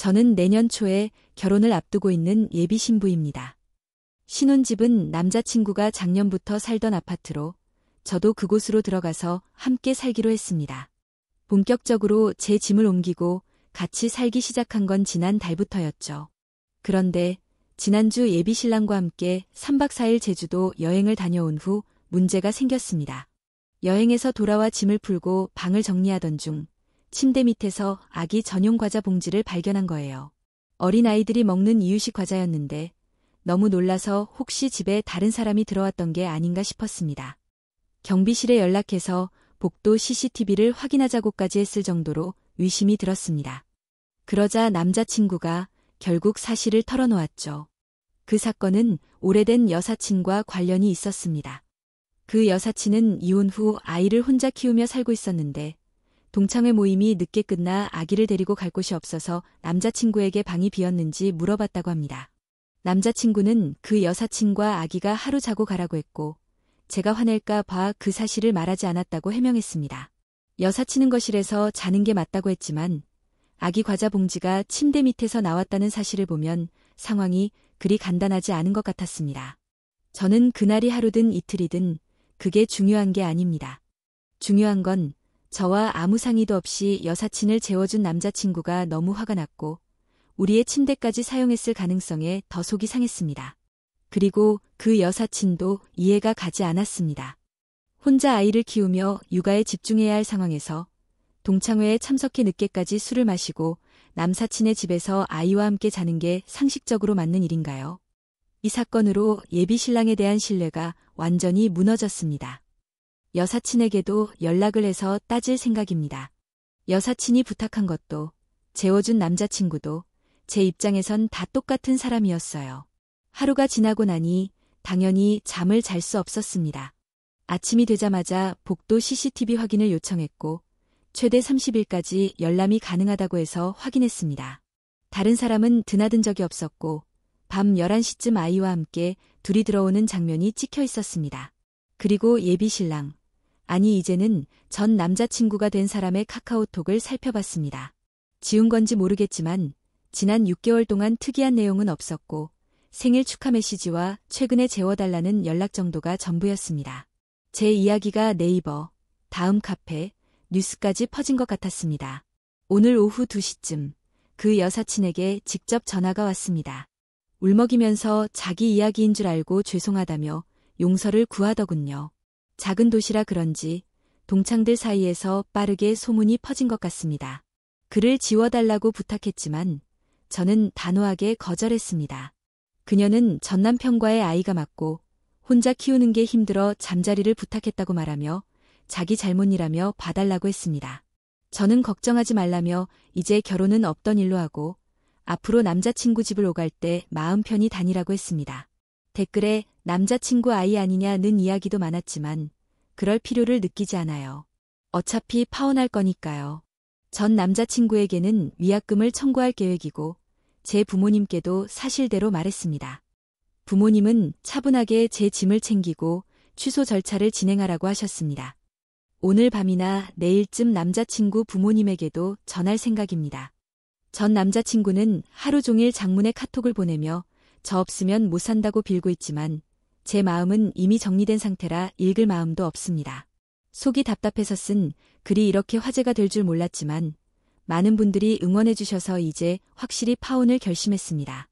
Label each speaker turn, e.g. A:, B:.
A: 저는 내년 초에 결혼을 앞두고 있는 예비 신부입니다. 신혼집은 남자친구가 작년부터 살던 아파트로 저도 그곳으로 들어가서 함께 살기로 했습니다. 본격적으로 제 짐을 옮기고 같이 살기 시작한 건 지난 달부터였죠. 그런데 지난주 예비 신랑과 함께 3박 4일 제주도 여행을 다녀온 후 문제가 생겼습니다. 여행에서 돌아와 짐을 풀고 방을 정리하던 중 침대 밑에서 아기 전용 과자 봉지를 발견한 거예요. 어린아이들이 먹는 이유식 과자였는데 너무 놀라서 혹시 집에 다른 사람이 들어왔던 게 아닌가 싶었습니다. 경비실에 연락해서 복도 CCTV를 확인하자고까지 했을 정도로 의심이 들었습니다. 그러자 남자친구가 결국 사실을 털어놓았죠. 그 사건은 오래된 여사친과 관련이 있었습니다. 그 여사친은 이혼 후 아이를 혼자 키우며 살고 있었는데 동창회 모임이 늦게 끝나 아기를 데리고 갈 곳이 없어서 남자친구에게 방이 비었는지 물어봤다고 합니다. 남자친구는 그 여사친과 아기가 하루 자고 가라고 했고 제가 화낼까 봐 그 사실을 말하지 않았다고 해명했습니다. 여사친은 거실에서 자는 게 맞다고 했지만 아기 과자 봉지가 침대 밑에서 나왔다는 사실을 보면 상황이 그리 간단하지 않은 것 같았습니다. 저는 그날이 하루든 이틀이든 그게 중요한 게 아닙니다. 중요한 건 저와 아무 상의도 없이 여사친을 재워준 남자친구가 너무 화가 났고 우리의 침대까지 사용했을 가능성에 더 속이 상했습니다. 그리고 그 여사친도 이해가 가지 않았습니다. 혼자 아이를 키우며 육아에 집중해야 할 상황에서 동창회에 참석해 늦게까지 술을 마시고 남사친의 집에서 아이와 함께 자는 게 상식적으로 맞는 일인가요? 이 사건으로 예비 신랑에 대한 신뢰가 완전히 무너졌습니다. 여사친에게도 연락을 해서 따질 생각입니다. 여사친이 부탁한 것도 재워준 남자친구도 제 입장에선 다 똑같은 사람이었어요. 하루가 지나고 나니 당연히 잠을 잘 수 없었습니다. 아침이 되자마자 복도 CCTV 확인을 요청했고 최대 30일까지 열람이 가능하다고 해서 확인했습니다. 다른 사람은 드나든 적이 없었고 밤 11시쯤 아이와 함께 둘이 들어오는 장면이 찍혀 있었습니다. 그리고 예비 신랑, 아니 이제는 전 남자친구가 된 사람의 카카오톡을 살펴봤습니다. 지운 건지 모르겠지만 지난 6개월 동안 특이한 내용은 없었고 생일 축하 메시지와 최근에 재워달라는 연락 정도가 전부였습니다. 제 이야기가 네이버, 다음 카페, 뉴스까지 퍼진 것 같았습니다. 오늘 오후 2시쯤 그 여사친에게 직접 전화가 왔습니다. 울먹이면서 자기 이야기인 줄 알고 죄송하다며 용서를 구하더군요. 작은 도시라 그런지 동창들 사이에서 빠르게 소문이 퍼진 것 같습니다. 글을 지워달라고 부탁했지만 저는 단호하게 거절했습니다. 그녀는 전 남편과의 아이가 맞고 혼자 키우는 게 힘들어 잠자리를 부탁했다고 말하며 자기 잘못이라며 봐달라고 했습니다. 저는 걱정하지 말라며 이제 결혼은 없던 일로 하고 앞으로 남자친구 집을 오갈 때 마음 편히 다니라고 했습니다. 댓글에 남자친구 아이 아니냐는 이야기도 많았지만 그럴 필요를 느끼지 않아요. 어차피 파혼할 거니까요. 전 남자친구에게는 위약금을 청구할 계획이고 제 부모님께도 사실대로 말했습니다. 부모님은 차분하게 제 짐을 챙기고 취소 절차를 진행하라고 하셨습니다. 오늘 밤이나 내일쯤 남자친구 부모님에게도 전할 생각입니다. 전 남자친구는 하루 종일 장문의 카톡을 보내며 저 없으면 못 산다고 빌고 있지만 제 마음은 이미 정리된 상태라 읽을 마음도 없습니다. 속이 답답해서 쓴 글이 이렇게 화제가 될 줄 몰랐지만 많은 분들이 응원해 주셔서 이제 확실히 파혼을 결심했습니다.